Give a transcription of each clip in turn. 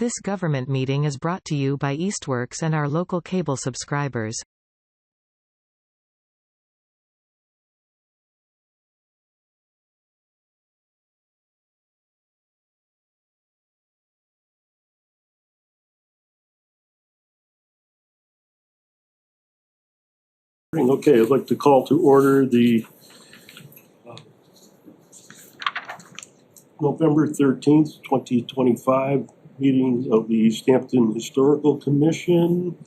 This government meeting is brought to you by Eastworks and our local cable subscribers. Okay, I'd like to call to order the November 13th, 2025 meeting of the Easthampton Historical Commission,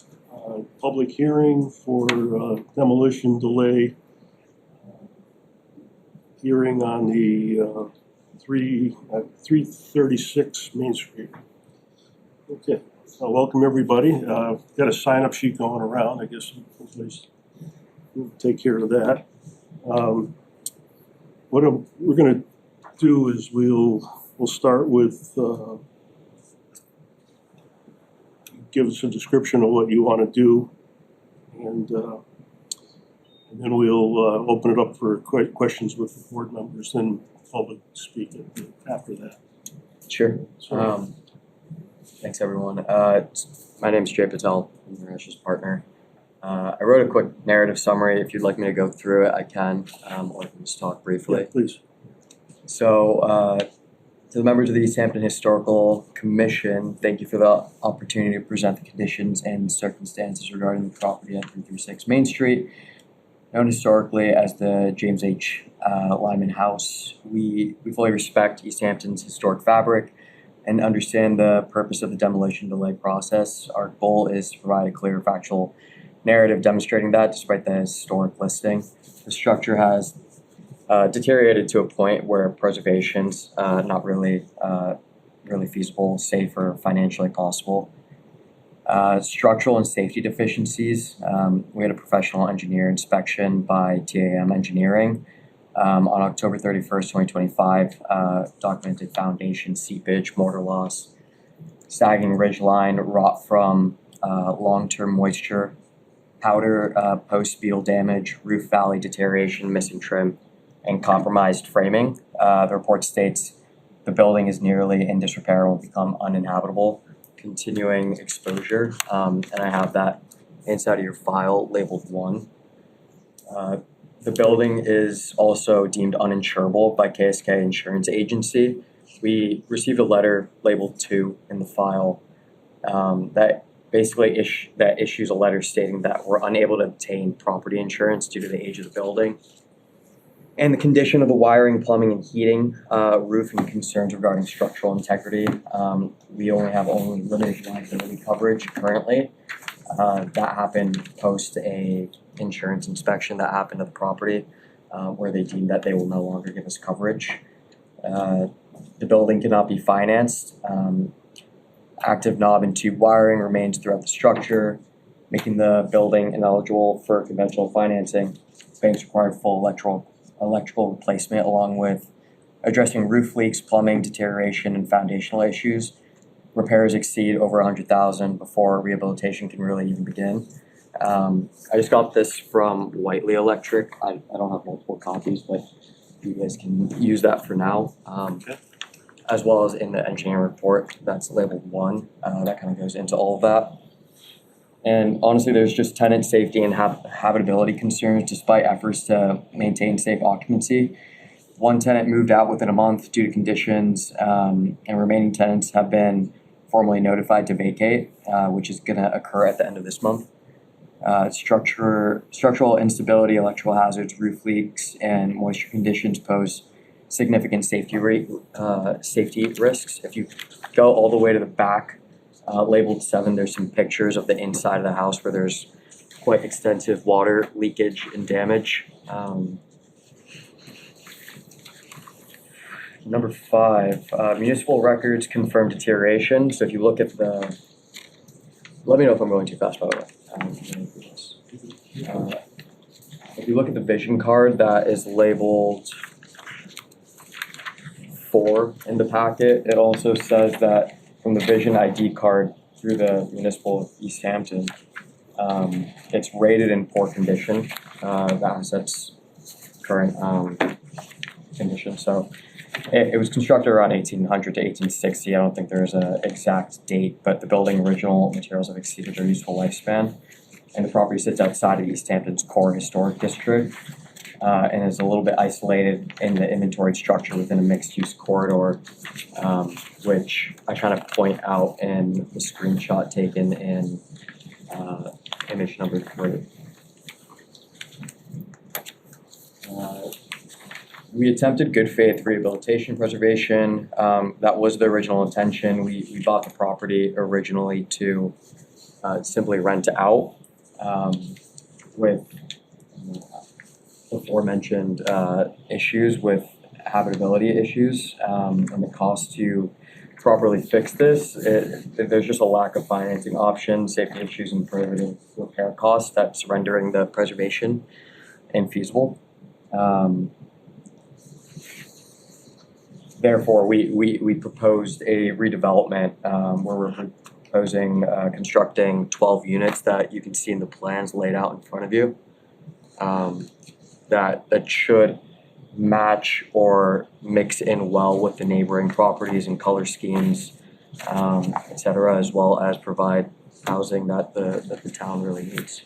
public hearing for demolition delay, hearing on the 336 Main Street. Okay, so welcome everybody. Got a sign-up sheet going around. I guess we'll take care of that. What we're going to do is we'll start with give us a description of what you want to do, and then we'll open it up for questions with the board members and public speaking after that. Sure. Thanks everyone. My name is Jay Patel. I'm Naresh's partner. I wrote a quick narrative summary. If you'd like me to go through it, I can, or I can just talk briefly. Yeah, please. So, to the members of the Easthampton Historical Commission, thank you for the opportunity to present the conditions and circumstances regarding the property at 336 Main Street, known historically as the James H. Lyman House. We fully respect Easthampton's historic fabric and understand the purpose of the demolition delay process. Our goal is to provide a clear, factual narrative demonstrating that despite the historic listing. The structure has deteriorated to a point where preservation's not really feasible, safe, or financially possible. Structural and safety deficiencies. We had a professional engineer inspection by TAM Engineering on October 31st, 2025, documented foundation seepage, mortar loss, sagging ridgeline, rot from long-term moisture, powder post-beetle damage, roof valley deterioration, missing trim, and compromised framing. The report states the building is nearly in disrepair and will become uninhabitable. Continuing exposure, and I have that inside of your file labeled 1. The building is also deemed uninsurable by KSK Insurance Agency. We received a letter labeled 2 in the file that basically issues a letter stating that we're unable to obtain property insurance due to the age of the building and the condition of the wiring, plumbing, and heating, roof, and concerns regarding structural integrity. We have limited liability coverage currently. That happened post a insurance inspection that happened at the property, where they deemed that they will no longer give us coverage. The building cannot be financed. Active knob and tube wiring remains throughout the structure, making the building ineligible for conventional financing. Banks require full electrical replacement, along with addressing roof leaks, plumbing deterioration, and foundational issues. Repairs exceed over $100,000 before rehabilitation can really even begin. I just got this from Whiteley Electric. I don't have multiple copies, but you guys can use that for now. As well as in the engineering report that's labeled 1. That kind of goes into all of that. And honestly, there's just tenant safety and habitability concerns despite efforts to maintain safe occupancy. One tenant moved out within a month due to conditions, and remaining tenants have been formally notified to vacate, which is going to occur at the end of this month. Structural instability, electrical hazards, roof leaks, and moisture conditions pose significant safety risks. If you go all the way to the back, labeled 7, there's some pictures of the inside of the house where there's quite extensive water leakage and damage. Number 5, municipal records confirm deterioration. So if you look at the, let me know if I'm going too fast, by the way. If you look at the vision card that is labeled 4 in the packet, it also says that from the vision ID card through the municipal of Easthampton, it's rated in poor condition, the asset's current condition. So It was constructed around 1800 to 1860. I don't think there's an exact date, but the building original materials have exceeded their useful lifespan. And the property sits outside of Easthampton's core historic district and is a little bit isolated in the inventory structure within a mixed-use corridor, which I kind of point out in the screenshot taken in image number 3. We attempted good faith rehabilitation preservation. That was the original intention. We bought the property originally to simply rent out with aforementioned issues with habitability issues and the cost to properly fix this. There's just a lack of financing options, safety issues, and prohibitive repair costs that's rendering the preservation infeasible. Therefore, we proposed a redevelopment where we're proposing constructing 12 units that you can see in the plans laid out in front of you. That should match or mix in well with the neighboring properties and color schemes, et cetera, as well as provide housing that the town really needs.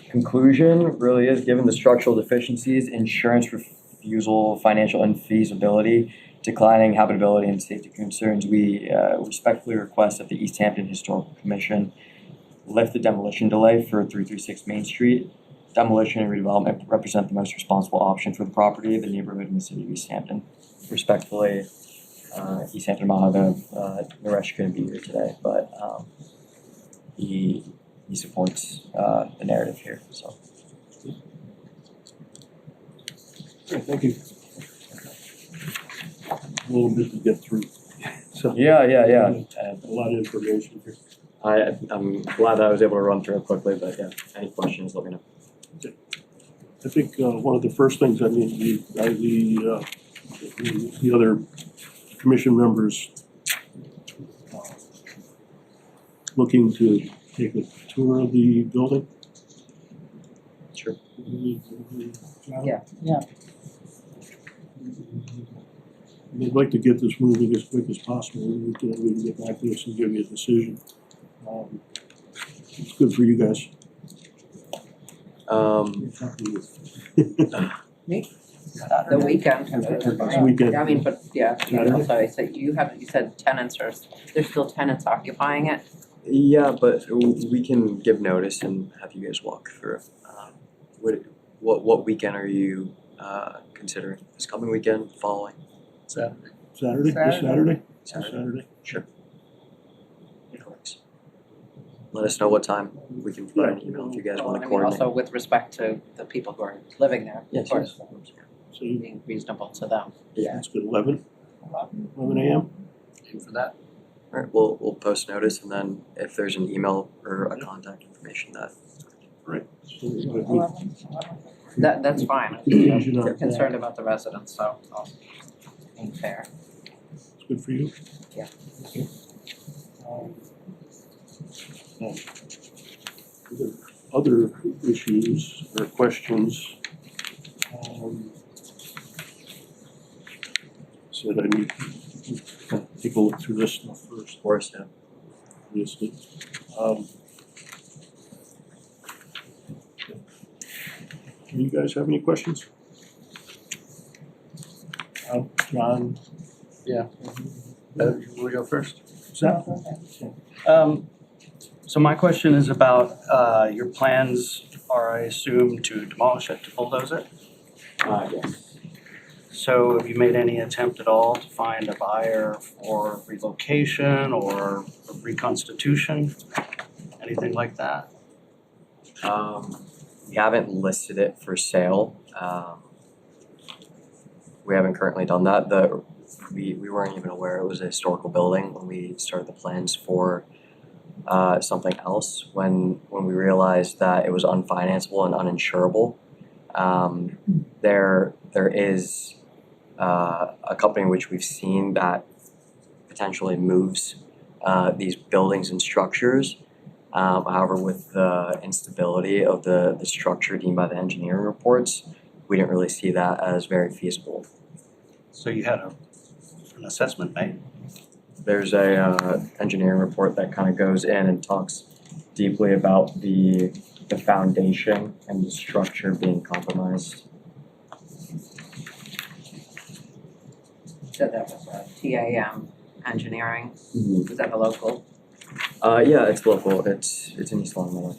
Conclusion really is, given the structural deficiencies, insurance refusal, financial infeasibility, declining habitability, and safety concerns, we respectfully request that the Easthampton Historical Commission lift the demolition delay for 336 Main Street. Demolition and redevelopment represent the most responsible option for the property, the neighborhood, and the city of Easthampton. Respectfully, Easthampton Mahadev. Naresh couldn't be here today, but he supports the narrative here. So, Okay, thank you. A little bit to get through. So yeah. a lot of information here. I'm glad that I was able to run through it quickly, but yeah, any questions, let me know. I think one of the first things, the other commission members looking to take a tour of the building. Sure. Yeah. I'd like to get this moving as quick as possible. We can get back to this and give you a decision. It's good for you guys. Me? The weekend. This weekend. I mean, but yeah, Saturday? also I said you said tenants there's still tenants occupying it. Yeah, but we can give notice and have you guys walk through. What weekend are you considering? This coming weekend, following? Saturday? This Saturday. Saturday? Sure. Thanks. Let us know what time. We can provide an email if you guys want to I mean, coordinate. also with respect to the people who are living there, Yes, of course, So you- being reasonable to them. Yeah. that's good, 11 a.m.? Aim for that. All right, we'll post notice, and then if there's an email or a contact information that. Right. So That's fine. Contingent on I'm concerned that. about the residents, so being fair. It's good for you? Yeah. Okay. Now, the other issues or questions, said I need to take a look through this stuff first, Of course, yeah. obviously. Do you guys have any questions? John? Yeah. Will we go first? Zach? So my question is about, your plans are, I assume, to demolish it, to bulldoze it? Yes. So have you made any attempt at all to find a buyer for relocation or reconstitution? Anything like that? We haven't listed it for sale. We haven't currently done that. We weren't even aware it was a historical building when we started the plans for something else. When we realized that it was unfinanceable and uninsurable, there is a company which we've seen that potentially moves these buildings and structures. However, with the instability of the structure deemed by the engineering reports, we didn't really see that as very feasible. So you had an assessment made? There's a engineering report that kind of goes in and talks deeply about the foundation and the structure being compromised. So that was TAM Engineering, was that a local? Yeah, it's local. It's in East Long.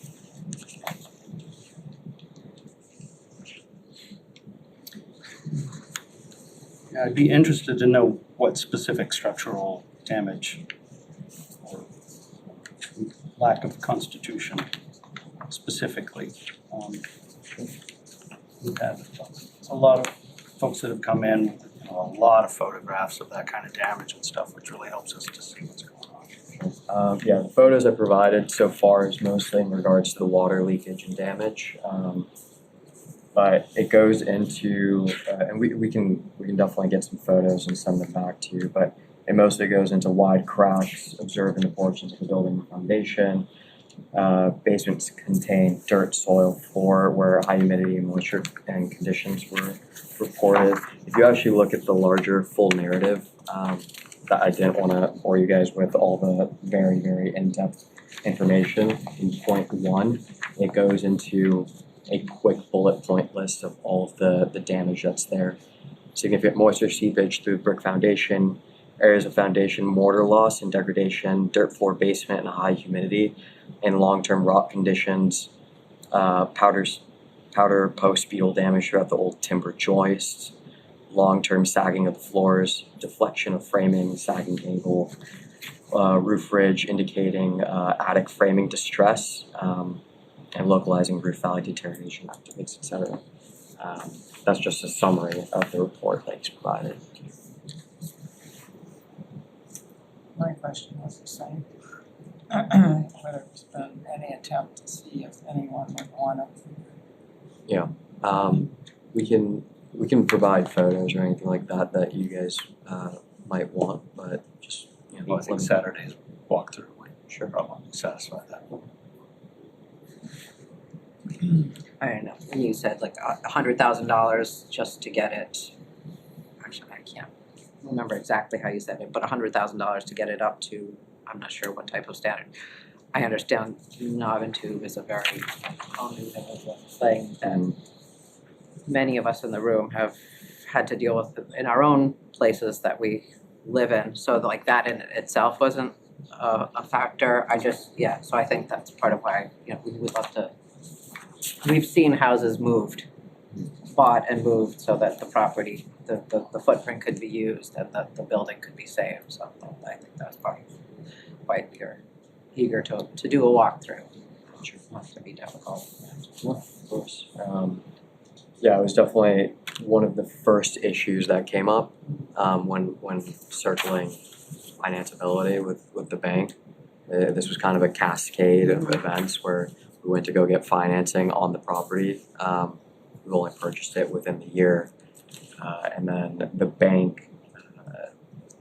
Yeah, I'd be interested to know what specific structural damage or lack of constitution specifically. We've had a lot of folks that have come in, you know, a lot of photographs of that kind of damage and stuff, which really helps us to see what's going on. Yeah, the photos I provided so far is mostly in regards to the water leakage and damage. But it goes into, and we can definitely get some photos and send them back to you, but it mostly goes into wide cracks observed in the portions of the building foundation. Basements contain dirt, soil, floor where high humidity, moisture, and conditions were reported. If you actually look at the larger full narrative, that I didn't want to bore you guys with all the very, very in-depth information. In point 1, it goes into a quick bullet point list of all of the damage that's there. Significant moisture seepage through brick foundation, areas of foundation mortar loss and degradation, dirt floor basement and high humidity, and long-term rot conditions, powder post-beetle damage throughout the old timber joists, long-term sagging of the floors, deflection of framing, sagging gable, roof ridge indicating attic framing distress, and localizing roof valley deterioration, activates, etc. That's just a summary of the report that he's provided. My question was the same. Whether there's been any attempt to see if anyone would want to. We can provide photos or anything like that you guys might want, but just Well, I think Saturday's walkthrough would Sure. probably satisfy that. I don't know, when you said like $100,000 just to get it, actually, I can't remember exactly how you said it, but $100,000 to get it up to, I'm not sure what type of standard. I understand knob and tube is a very common thing that many of us in the room have had to deal with in our own places that we live in, so like that in itself wasn't a factor. So I think that's part of why, you know, we would love to. We've seen houses bought and moved so that the property, the footprint could be used and that the building could be saved. So I think that's part of why you're eager to do a walkthrough. It's not to be difficult. Yeah, of course. Yeah, it was definitely one of the first issues that came up when circling financeability with the bank. This was kind of a cascade of events where we went to go get financing on the property. We only purchased it within the year. And then the bank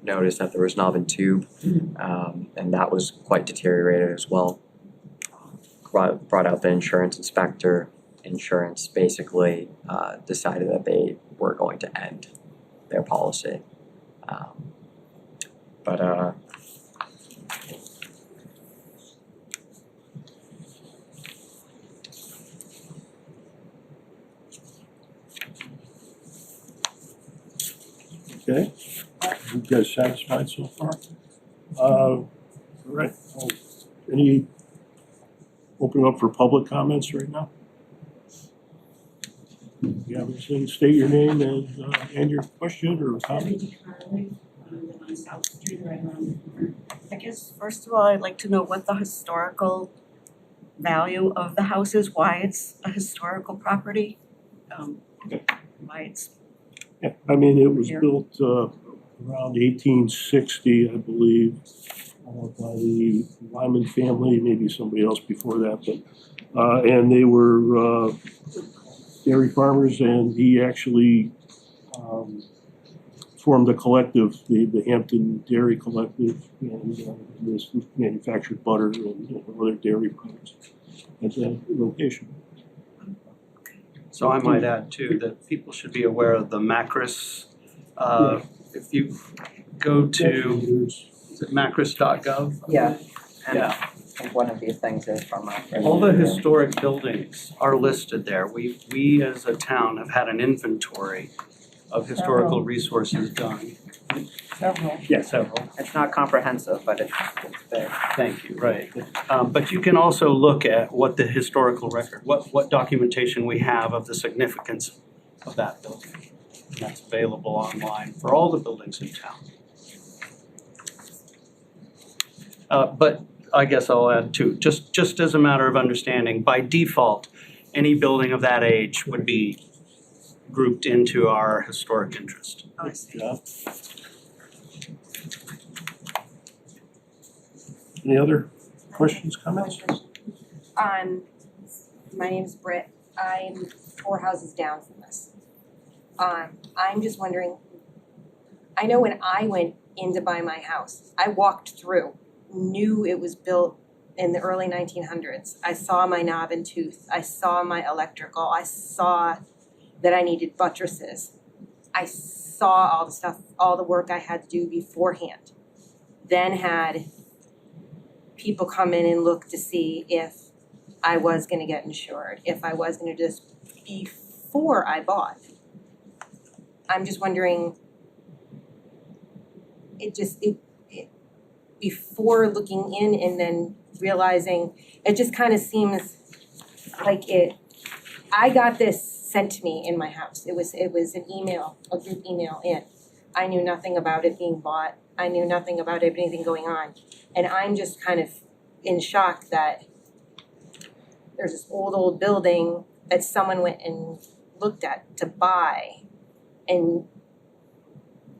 noticed that there was knob and tube, and that was quite deteriorated as well. Brought out the insurance inspector. Insurance basically decided that they were going to end their policy. Okay, you guys satisfied so far? All right, any, open up for public comments right now? You have anything, state your name and your question or comment? On South Street, right around the corner. I guess, first of all, I'd like to know what the historical value of the house is, why it's a historical property, why it's. Yeah, I mean, it was Here. built around 1860, I believe, by the Lyman family, maybe somebody else before that, but and they were dairy farmers, and he actually formed a collective, the Hampton Dairy Collective, and this manufactured butter and other dairy products at that location. So I might add too, that people should be aware of the Macris, if you go to, is it macris.gov? Yeah. And Yeah. I think one of these things is from a. All the historic buildings are listed there. We as a town have had an inventory of historical resources done. Several. Yeah, several. It's not comprehensive, but it's there. Thank you, right. But you can also look at what the historical record, what documentation we have of the significance of that building. And that's available online for all the buildings in town. But I guess I'll add too, just as a matter of understanding, by default, any building of that age would be grouped into our historic interest. Oh, I see. Yeah. Any other questions, comments? My name's Britt. I'm 4 houses down from this. I'm just wondering, I know when I went in to buy my house, I walked through, knew it was built in the early 1900s. I saw my knob and tooth. I saw my electrical. I saw that I needed buttresses. I saw all the stuff, all the work I had to do beforehand. Then had people come in and look to see if I was gonna get insured, if I was gonna just, before I bought. I'm just wondering, before looking in and then realizing, it just kind of seems like I got this sent to me in my house. It was an email, a group email in. I knew nothing about it being bought. I knew nothing about anything going on. And I'm just kind of in shock that there's this old building that someone went and looked at to buy and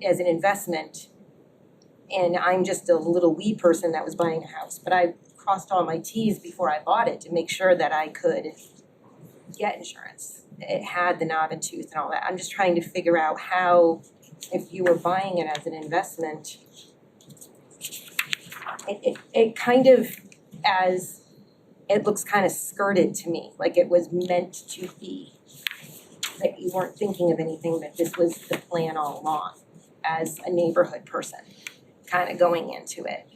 as an investment. And I'm just a little wee person that was buying a house, but I crossed all my T's before I bought it to make sure that I could get insurance. It had the knob and tooth and all that. I'm just trying to figure out how, if you were buying it as an investment, it kind of, as it looks kind of skirted to me, like it was meant to be, that you weren't thinking of anything, that this was the plan all along as a neighborhood person, kind of going into it,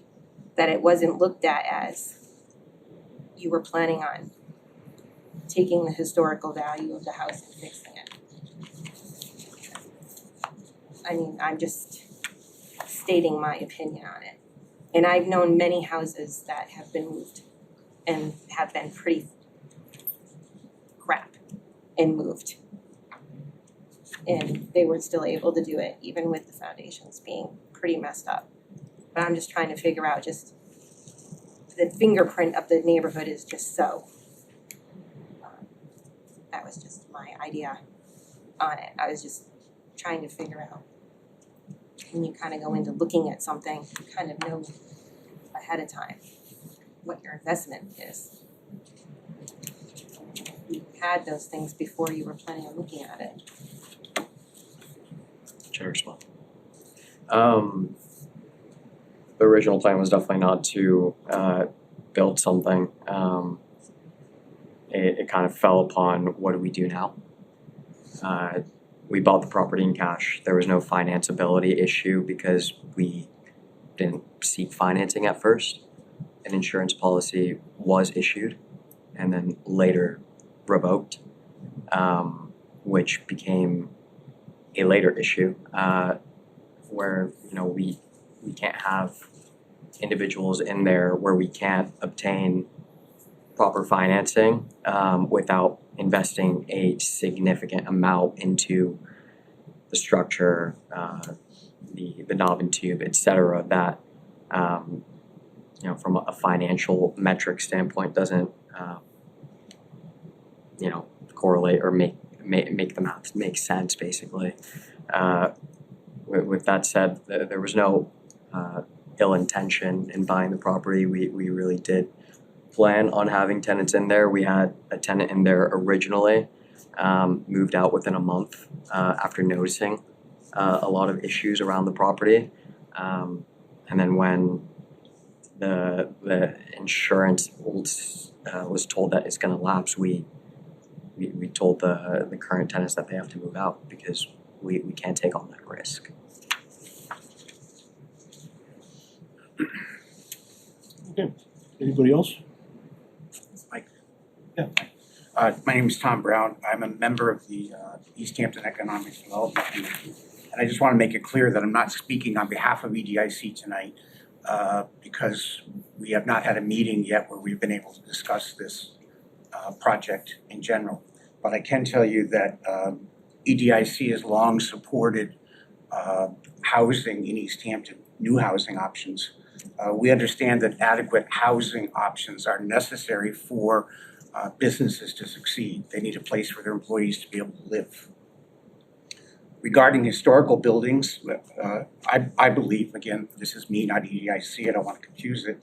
that it wasn't looked at as you were planning on taking the historical value of the house and fixing it. I mean, I'm just stating my opinion on it. And I've known many houses that have been moved and have been pretty crap and moved. And they were still able to do it, even with the foundations being pretty messed up. But I'm just trying to figure out, just the fingerprint of the neighborhood is just so. That was just my idea on it. I was just trying to figure out, when you kind of go into looking at something, you kind of know ahead of time what your investment is. You had those things before you were planning on looking at it. Chair Small. The original plan was definitely not to build something. It kind of fell upon, what do we do now? We bought the property in cash. There was no financeability issue because we didn't seek financing at first. An insurance policy was issued and then later revoked, which became a later issue where, you know, we can't have individuals in there where we can't obtain proper financing without investing a significant amount into the structure, the knob and tube, et cetera, that you know, from a financial metric standpoint doesn't you know, correlate or make the math make sense, basically. With that said, there was no ill intention in buying the property. We really did plan on having tenants in there. We had a tenant in there originally, moved out within a month after noticing a lot of issues around the property. And then when the insurance was told that it's going to lapse, we we told the current tenants that they have to move out because we can't take on that risk. Okay, anybody else? Mike. Yeah. My name is Tom Brown. I'm a member of the Easthampton Economic Development Committee. And I just want to make it clear that I'm not speaking on behalf of EDIC tonight because we have not had a meeting yet where we've been able to discuss this project in general. But I can tell you that EDIC has long supported housing in Easthampton, new housing options. We understand that adequate housing options are necessary for businesses to succeed. They need a place for their employees to be able to live. Regarding historical buildings, I believe, again, this is me, not EDIC, I don't want to confuse it.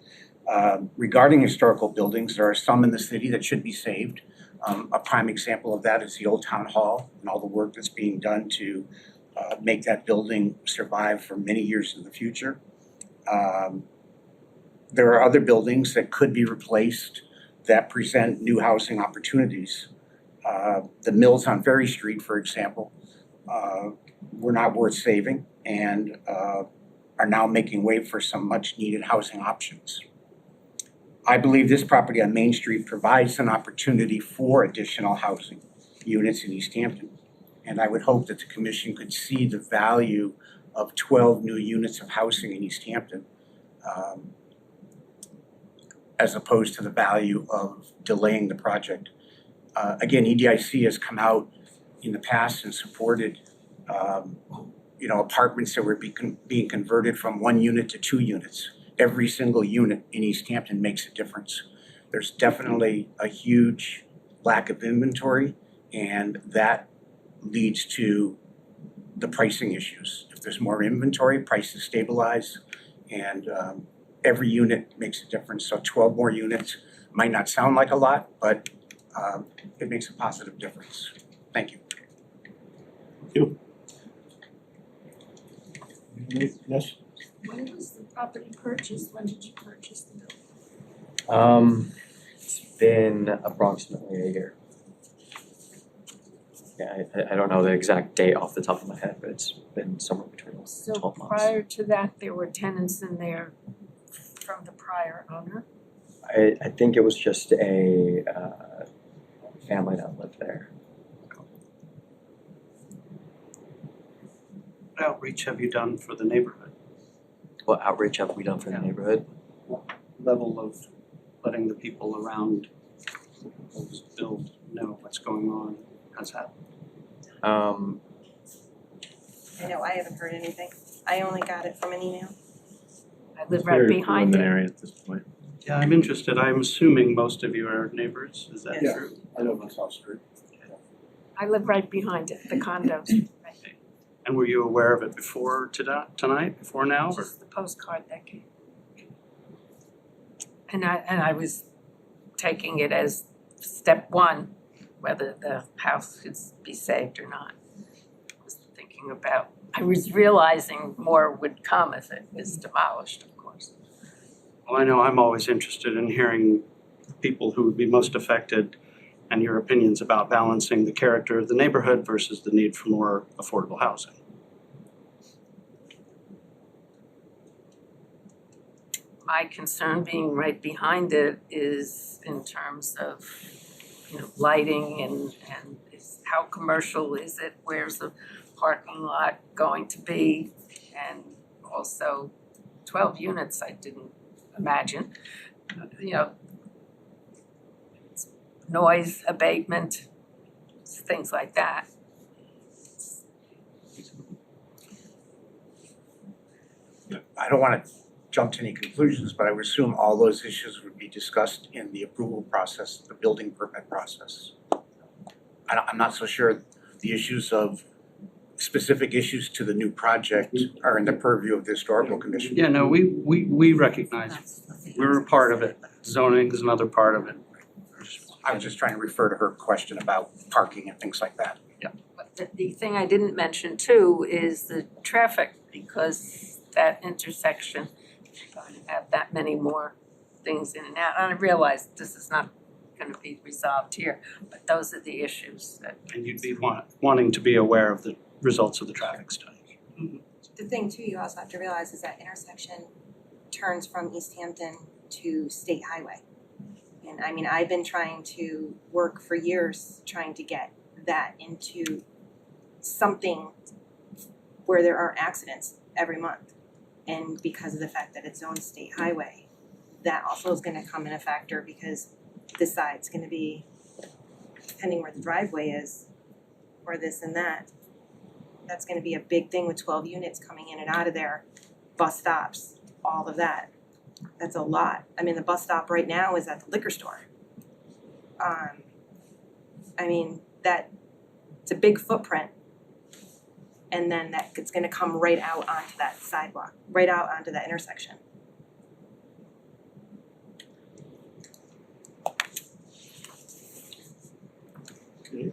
Regarding historical buildings, there are some in the city that should be saved. A prime example of that is the Old Town Hall and all the work that's being done to make that building survive for many years in the future. There are other buildings that could be replaced that present new housing opportunities. The mills on Ferry Street, for example, were not worth saving and are now making way for some much needed housing options. I believe this property on Main Street provides an opportunity for additional housing units in Easthampton. And I would hope that the commission could see the value of 12 new units of housing in Easthampton as opposed to the value of delaying the project. Again, EDIC has come out in the past and supported apartments that were being converted from 1 unit to 2 units. Every single unit in Easthampton makes a difference. There's definitely a huge lack of inventory, and that leads to the pricing issues. If there's more inventory, prices stabilize, and every unit makes a difference. So 12 more units might not sound like a lot, but it makes a positive difference. Thank you. Thank you. Yes? When was the property purchased? When did you purchase the building? It's been approximately a year. Yeah, I don't know the exact date off the top of my head, but it's been somewhere between 12 So months. prior to that, there were tenants in there from the prior owner? I think it was just a family that lived there. What outreach have you done for the neighborhood? What outreach have we done for the neighborhood? Level of letting the people around the proposed build know what's going on has happened? I know, I haven't heard anything. I only got it from an email. I live right behind it. At this point. Yeah, I'm interested. I'm assuming most of you are neighbors. Is that Yeah. true? I live on South Street. I live right behind it, the condos. And were you aware of it before tonight, before now? Or? Just the postcard that came. And I was taking it as step one, whether the house could be saved or not. I was thinking about, I was realizing more would come if it was demolished, of course. Well, I know I'm always interested in hearing people who would be most affected and your opinions about balancing the character of the neighborhood versus the need for more affordable housing. My concern being right behind it is in terms of, lighting and how commercial is it? Where's the parking lot going to be? And also 12 units, I didn't imagine. Noise abatement, things like that. I don't want to jump to any conclusions, but I would assume all those issues would be discussed in the approval process, the building permit process. I'm not so sure the issues of specific issues to the new project are in the purview of the historical commission. Yeah, no, we recognize we're a part of it. Zoning is another part of it. I was just trying to refer to her question about parking and things like that. But the thing I didn't mention too is the traffic, because that intersection is going to have that many more things in and out. And I realize this is not gonna be resolved here, but those are the issues that. And you'd be wanting to be aware of the results of the traffic study. The thing too, you also have to realize is that intersection turns from Easthampton to State Highway. And I mean, I've been trying to work for years, trying to get that into something where there aren't accidents every month. And because of the fact that it's own state highway, that also is gonna come in a factor because this side's gonna be, depending where the driveway is, or this and that, that's gonna be a big thing with 12 units coming in and out of there, bus stops, all of that. That's a lot. I mean, the bus stop right now is at the liquor store. I mean, it's a big footprint. And then it's gonna come right out onto that sidewalk, right out onto that intersection. Okay.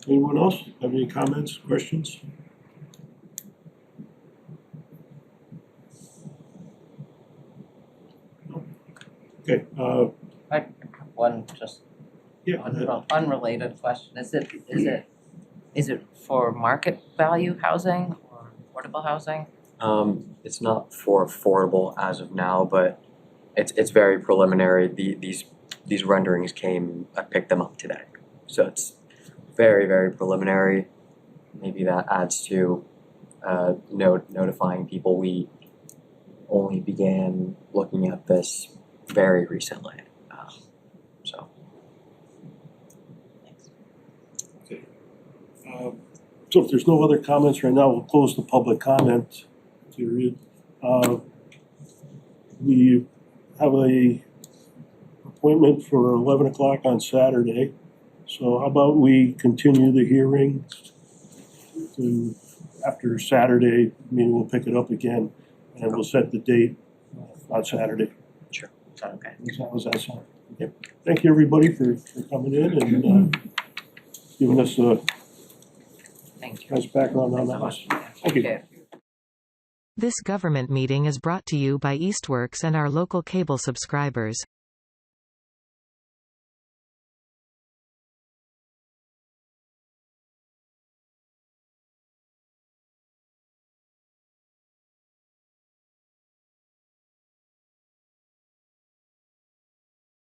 Anyone else have any comments, questions? No? Okay, One just yeah, unrelated question, is it for market value housing or affordable housing? It's not for affordable as of now, but it's very preliminary. These renderings I picked them up today. So it's very, very preliminary. Maybe that adds to notifying people. We only began looking at this very recently. So. So if there's no other comments right now, we'll close the public comment period. We have a appointment for 11 o'clock on Saturday. So how about we continue the hearing to after Saturday, maybe we'll pick it up again and we'll set the date on Saturday. Sure. Okay. How's that sound? Okay. Thank you, everybody, for coming in and giving us a Thank you. nice background on that. Thank you. Okay. This government meeting is brought to you by Eastworks and our local cable subscribers.